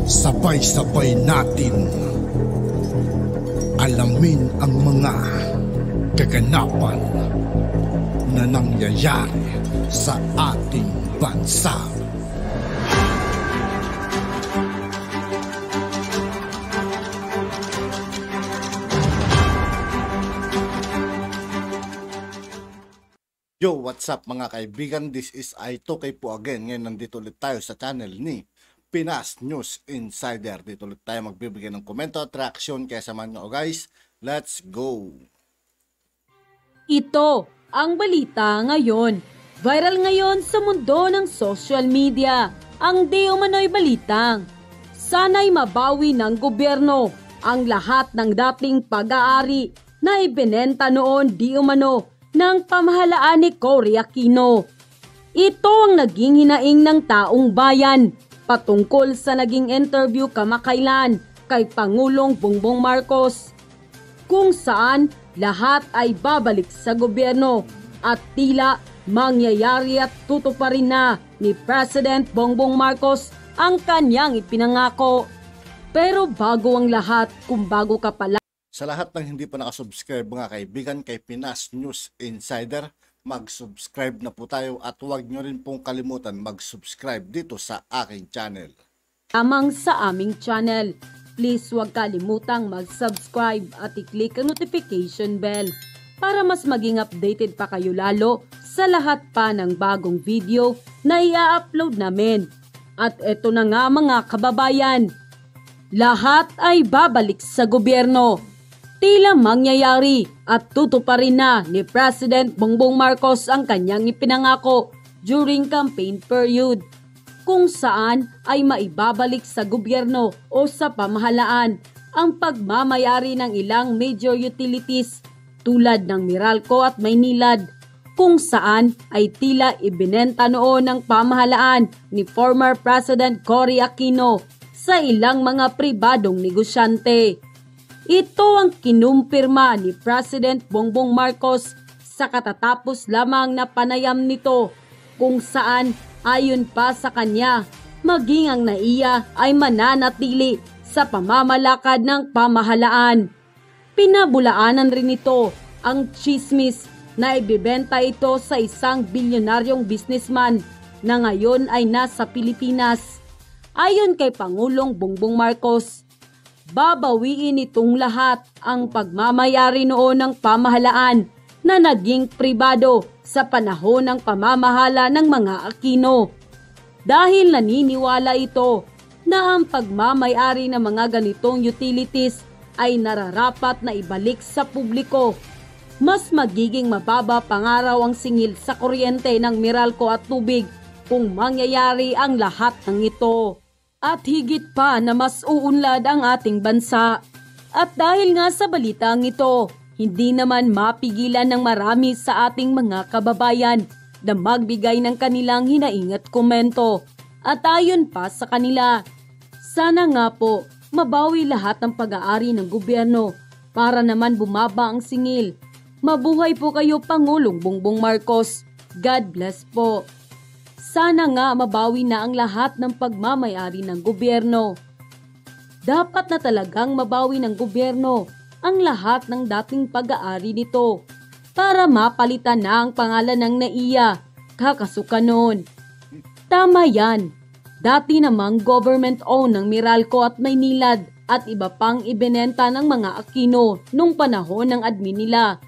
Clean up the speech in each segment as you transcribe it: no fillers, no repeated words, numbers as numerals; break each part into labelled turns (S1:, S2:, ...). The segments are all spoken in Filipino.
S1: Sabay-sabay natin alamin ang mga kaganapan na nangyayari sa ating bansa.
S2: Yo, what's up mga kaibigan? This is I2K po again. Ngayon nandito ulit tayo sa channel ni Pinas News Insider. Dito ulit tayo magbibigay ng komento at reaksyon. Kaya samahan nyo guys, let's go!
S3: Ito ang balita ngayon. Viral ngayon sa mundo ng social media. Ang di umano'y balitang sana'y mabawi ng gobyerno ang lahat ng dating pag-aari na ibinenta noon di umano ng pamahalaan ni Cory Aquino. Ito ang naging hinaing ng taong bayan patungkol sa naging interview kamakailan kay Pangulong Bongbong Marcos, kung saan lahat ay babalik sa gobyerno at tila mangyayari at tutuparin na ni President Bongbong Marcos ang kanyang ipinangako. Pero bago ang lahat, kung bago ka pala
S2: sa lahat ng hindi pa nakasubscribe mga kaibigan kay Pinas News Insider, mag-subscribe na po tayo at huwag nyo rin pong kalimutan mag-subscribe dito sa aking channel.
S3: Lamang sa aming channel, please huwag kalimutang mag-subscribe at i-click ang notification bell para mas maging updated pa kayo lalo sa lahat pa ng bagong video na i-upload namin. At eto na nga mga kababayan, lahat ay babalik sa gobyerno. Tila mangyayari at tutuparin na ni President Bongbong Marcos ang kanyang ipinangako during campaign period, kung saan ay maibabalik sa gobyerno o sa pamahalaan ang pagmamayari ng ilang major utilities tulad ng Meralco at Maynilad, kung saan ay tila ibinenta noon ng pamahalaan ni former President Cory Aquino sa ilang mga pribadong negosyante. Ito ang kinumpirma ni President Bongbong Marcos sa katatapos lamang na panayam nito, kung saan ayon pa sa kanya, maging ang NAIA ay mananatili sa pamamalakad ng pamahalaan. Pinabulaanan rin ito ang chismis na ibibenta ito sa isang bilyonaryong businessman na ngayon ay nasa Pilipinas. Ayon kay Pangulong Bongbong Marcos, babawiin itong lahat ang pagmamayari noon ng pamahalaan na naging pribado sa panahon ng pamamahala ng mga Aquino. Dahil naniniwala ito na ang pagmamayari ng mga ganitong utilities ay nararapat na ibalik sa publiko. Mas magiging mababa pangaraw ang singil sa kuryente ng Meralco at tubig kung mangyayari ang lahat ng ito. At higit pa na mas uunlad ang ating bansa. At dahil nga sa balitang ito, hindi naman mapigilan ng marami sa ating mga kababayan na magbigay ng kanilang hinaing at komento. At ayon pa sa kanila, sana nga po mabawi lahat ng pag-aari ng gobyerno para naman bumaba ang singil. Mabuhay po kayo Pangulong Bongbong Marcos. God bless po. Sana nga mabawi na ang lahat ng pagmamayari ng gobyerno. Dapat na talagang mabawi ng gobyerno ang lahat ng dating pag-aari nito para mapalitan na ang pangalan ng NAIA, kakasukan noon. Tama yan. Dati namang government-owned ng Meralco at Maynilad at iba pang ibinenta ng mga Aquino nung panahon ng admin nila.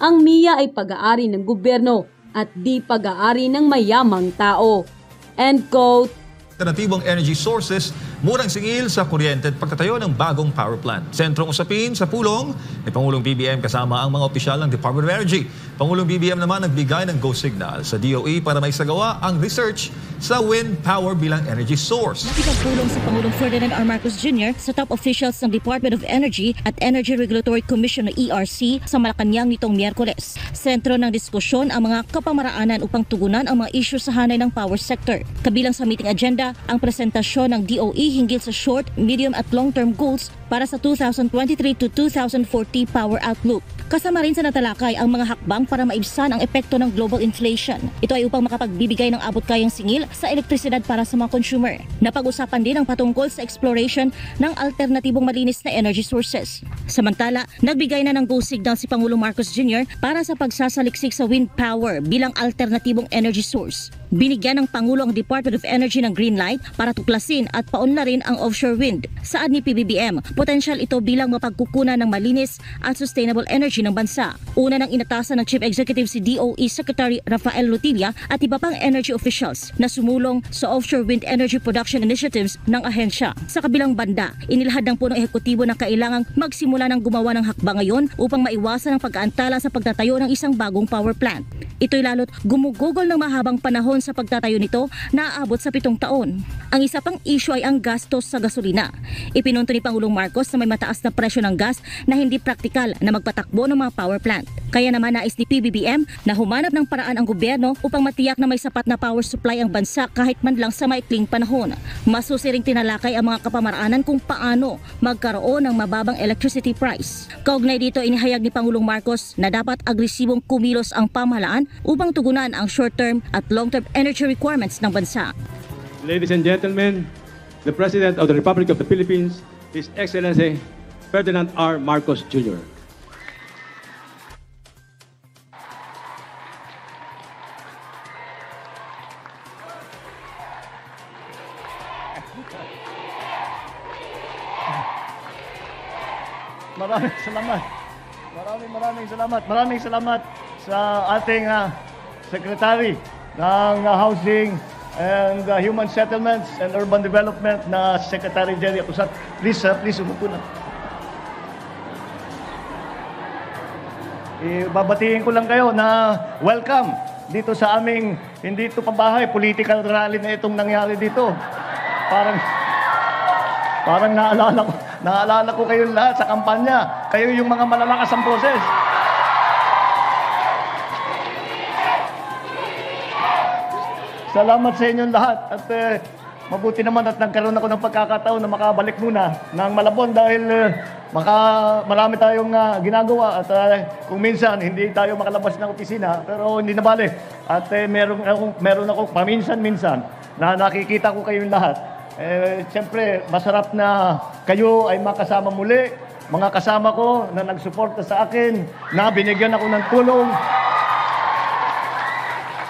S3: Ang MIA ay pag-aari ng gobyerno at di pag-aari ng mayamang tao. End quote.
S4: Alternatibong energy sources, murang singil sa kuryente at pagtatayo ng bagong power plant. Sentrong usapin sa pulong ni Pangulong BBM kasama ang mga opisyal ng Department of Energy. Pangulong BBM naman nagbigay ng go signal sa DOE para maisagawa ang research sa wind power bilang energy source.
S5: Nakipagpulong si Pangulong Ferdinand R. Marcos Jr. sa top officials ng Department of Energy at Energy Regulatory Commission o ERC sa Malacanang nitong Miyerkules. Sentro ng diskusyon ang mga kapamaraanan upang tugunan ang mga isyu sa hanay ng power sector. Kabilang sa meeting agenda ang presentasyon ng DOE hinggil sa short, medium at long-term goals para sa 2023 to 2040 Power Outlook. Kasama rin sa natalakay ang mga hakbang para maibsan ang epekto ng global inflation. Ito ay upang makapagbibigay ng abot-kayang singil sa elektrisidad para sa mga consumer. Napag-usapan din ang patungkol sa exploration ng alternatibong malinis na energy sources. Samantala, nagbigay na ng go signal si Pangulong Marcos Jr. para sa pagsasaliksik sa wind power bilang alternatibong energy source. Binigyan ng Pangulo ang Department of Energy ng green light para tuklasin at paunlarin ang offshore wind. Saad ni PBBM, potensyal ito bilang mapagkukunan ng malinis at sustainable energy ng bansa. Una nang inatasan ng Chief Executive si DOE Secretary Rafael Lutilla at iba pang energy officials na sumulong sa offshore wind energy production initiatives ng ahensya. Sa kabilang banda, inilahad ng punong ehekutibo na kailangang magsimula ng gumawa ng hakbang ngayon upang maiwasan ang pag-aantala sa pagtatayo ng isang bagong power plant. Ito'y lalo't gumugugol ng mahabang panahon sa pagtatayo nito na aabot sa 7 taon. Ang isa pang issue ay ang gastos sa gasolina. Ipinunto ni Pangulong Marcos na may mataas na presyo ng gas na hindi praktikal na magpatakbo ng mga power plant. Kaya naman nais ni PBBM na humanap ng paraan ang gobyerno upang matiyak na may sapat na power supply ang bansa kahit man lang sa maikling panahon. Masusiring tinalakay ang mga kapamaraanan kung paano magkaroon ng mababang electricity price. Kaugnay dito, inihayag ni Pangulong Marcos na dapat agresibong kumilos ang pamahalaan upang tugunan ang short-term at long-term energy requirements ng bansa.
S6: Ladies and gentlemen, the President of the Republic of the Philippines, His Excellency Ferdinand R. Marcos Jr.
S7: Maraming salamat. Maraming salamat sa ating Secretary ng Housing and Human Settlements and Urban Development na Secretary Jerry Acusat. Please umupo na. Babatiin ko lang kayo na welcome dito sa aming, hindi ito pabahay, political rally na itong nangyari dito. Parang naalala ko kayo lahat sa kampanya. Kayo yung mga malalakas ang boses. Salamat sa inyong lahat. At mabuti naman at nagkaroon ako ng pagkakataon na makabalik muna ng Malabon dahil marami tayong ginagawa. At kung minsan hindi tayo makalabas ng opisina, pero hindi na bale. At meron ako paminsan-minsan na nakikita ko kayong lahat. Siyempre, masarap na kayo ay makasama muli. Mga kasama ko na nagsuporta sa akin, na binigyan ako ng tulong.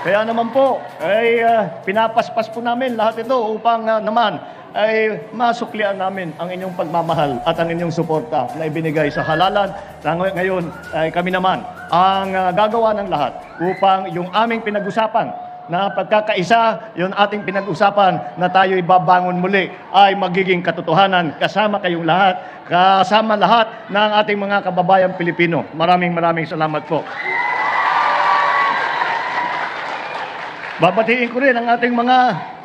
S7: Kaya naman po, ay pinapaspas po namin lahat ito upang naman ay masuklian namin ang inyong pagmamahal at ang inyong suporta na ibinigay sa halalan. Ngayon ay kami naman ang gagawa ng lahat upang yung aming pinag-usapan na pagkakaisa, yung ating pinag-usapan na tayo ibabangon muli ay magiging katotohanan kasama kayong lahat, kasama lahat ng ating mga kababayang Pilipino. Maraming salamat po. Babatiin ko rin ang ating mga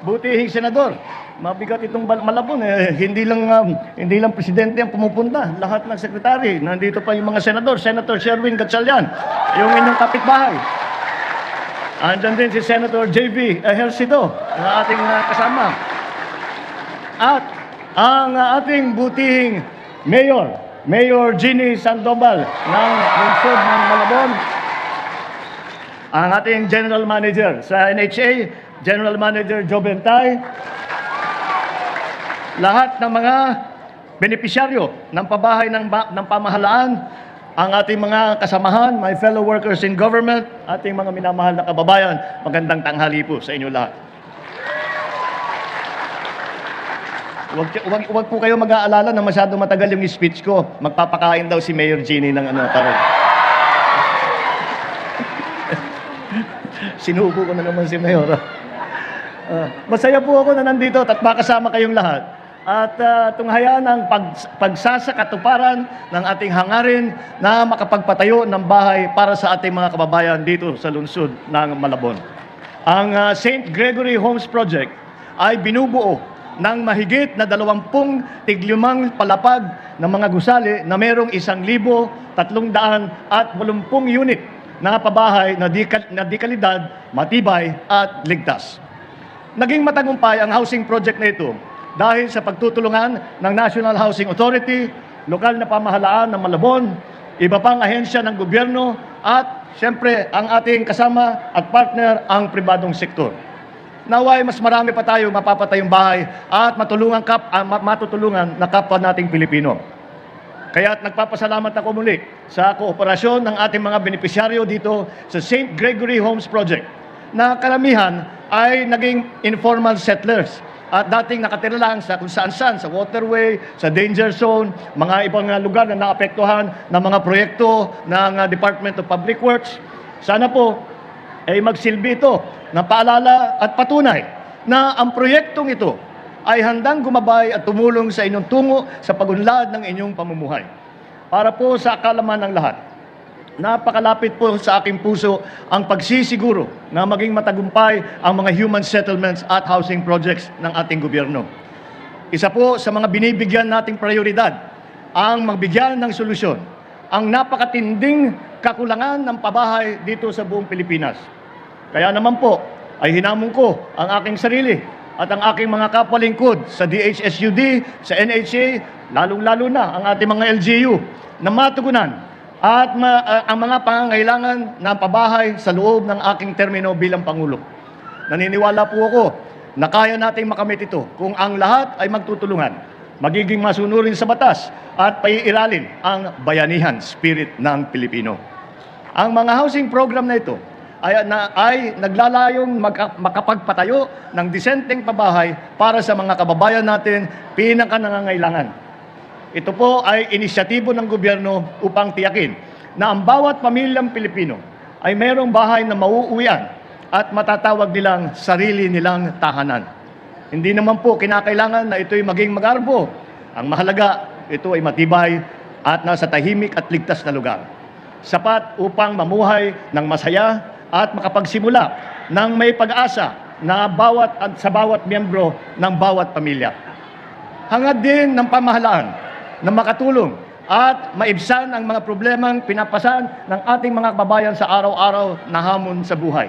S7: butihing senador. Mabigat itong Malabon. Hindi lang presidente ang pumupunta. Lahat ng sekretary. Nandito pa yung mga senador. Senator Sherwin Gatchalian, yung inyong kapitbahay. Andyan din si Senator J.B. Ejercito, na ating kasama. At ang ating butihing Mayor Ginny Sandoval ng lungsod ng Malabon. Ang ating General Manager sa NHA, General Manager Joe Bentay. Lahat ng mga benepisyaryo ng pabahay ng pamahalaan, ang ating mga kasamahan, my fellow workers in government, ating mga minamahal na kababayan, magandang tanghali po sa inyo lahat. Huwag po kayo mag-aalala na masyado matagal yung speech ko. Magpapakain daw si Mayor Ginny ng tarong. Sinubo ko na naman si Mayor. Masaya po ako na nandito at makasama kayong lahat. At tunghayaan ang pagsasakatuparan ng ating hangarin na makapagpatayo ng bahay para sa ating mga kababayan dito sa lungsod ng Malabon. Ang St. Gregory Homes Project ay binubuo ng mahigit na 20 tiglimang palapag ng mga gusali na merong 1,380 unit na pabahay na dekalidad, matibay at ligtas. Naging matagumpay ang housing project na ito dahil sa pagtutulungan ng National Housing Authority, lokal na pamahalaan ng Malabon, iba pang ahensya ng gobyerno, at siyempre ang ating kasama at partner ang pribadong sektor. Naway mas marami pa tayo mapapatayong bahay at matutulungan na kapwa nating Pilipino. Kaya't nagpapasalamat ako muli sa kooperasyon ng ating mga benepisyaryo dito sa St. Gregory Homes Project na karamihan ay naging informal settlers at dating nakatira lang sa kung saan-saan, sa waterway, sa danger zone, mga ibang lugar na naapektuhan ng mga proyekto ng Department of Public Works. Sana po ay magsilbi ito na paalala at patunay na ang proyektong ito ay handang gumabay at tumulong sa inyong tungo sa pagunlad ng inyong pamumuhay. Para po sa kaalaman ng lahat, napakalapit po sa aking puso ang pagsisiguro na maging matagumpay ang mga human settlements at housing projects ng ating gobyerno. Isa po sa mga binibigyan nating prioridad ang magbigyan ng solusyon ang napakatinding kakulangan ng pabahay dito sa buong Pilipinas. Kaya naman po ay hinamon ko ang aking sarili at ang aking mga kapwalingkod sa DHSUD, sa NHA, lalong-lalo na ang ating mga LGU na matugunan at ang mga pangangailangan ng pabahay sa loob ng aking termino bilang Pangulo. Naniniwala po ako na kaya nating makamit ito kung ang lahat ay magtutulungan, magiging masunurin sa batas at paiiralin ang bayanihan spirit ng Pilipino. Ang mga housing program na ito ay naglalayong makapagpatayo ng disenteng pabahay para sa mga kababayan natin pinakanangangailangan. Ito po ay inisyatibo ng gobyerno upang tiyakin na ang bawat pamilyang Pilipino ay mayroong bahay na mauuwian at matatawag nilang sarili nilang tahanan. Hindi naman po kinakailangan na ito'y maging magarbo. Ang mahalaga, ito ay matibay at nasa tahimik at ligtas na lugar. Sapat upang mamuhay ng masaya at makapagsimula ng may pag-asa na sa bawat miyembro ng bawat pamilya. Hangad din ng pamahalaan na makatulong at maibsan ang mga problemang pinapasan ng ating mga kababayan sa araw-araw na hamon sa buhay.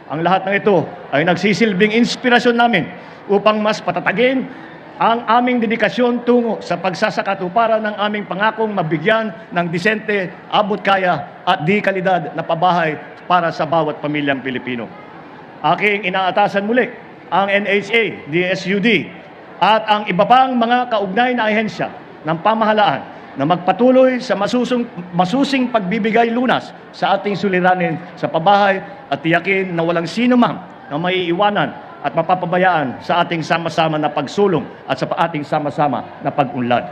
S7: Ang lahat ng ito ay nagsisilbing inspirasyon namin upang mas patatagin ang aming dedikasyon tungo sa pagsasakatuparan ng aming pangakong mabigyan ng disente, abot kaya at di kalidad na pabahay para sa bawat pamilyang Pilipino. Aking inaatasan muli ang NHA, DSUD at ang iba pang mga kaugnay na ahensya ng pamahalaan na magpatuloy sa masusing pagbibigay lunas sa ating suliranin sa pabahay at tiyakin na walang sino man na maiiwanan at mapapabayaan sa ating sama-sama na pagsulong at sa ating sama-sama na pag-unlad.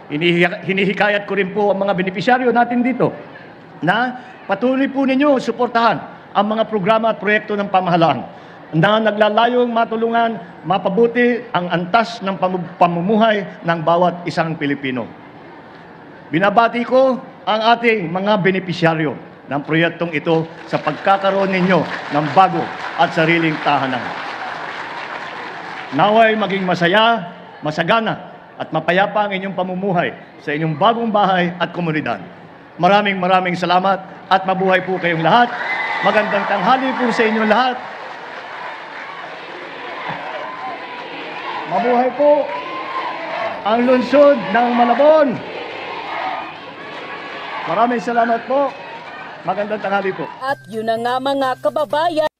S7: Hinihikayat ko rin po ang mga benepisyaryo natin dito na patuloy po ninyo suportahan ang mga programa at proyekto ng pamahalaan na naglalayong matulungan, mapabuti ang antas ng pamumuhay ng bawat isang Pilipino. Binabati ko ang ating mga benepisyaryo ng proyektong ito sa pagkakaroon ninyo ng bago at sariling tahanan. Naway maging masaya, masagana at mapayapa ang inyong pamumuhay sa inyong bagong bahay at komunidad. Maraming salamat at mabuhay po kayong lahat. Magandang tanghali po sa inyong lahat. Mabuhay po ang lungsod ng Malabon. Maraming salamat po. Magandang tanghali po.
S3: At yun na nga mga kababayan.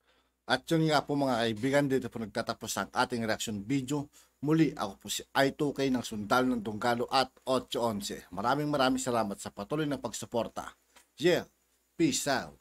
S2: At yun nga po mga kaibigan, dito po nagtatapos ang ating reaction video. Muli, ako po si I2K ng Sundalo ng Tunggalo at 811. Maraming salamat sa patuloy na pagsuporta. Yeah, peace out.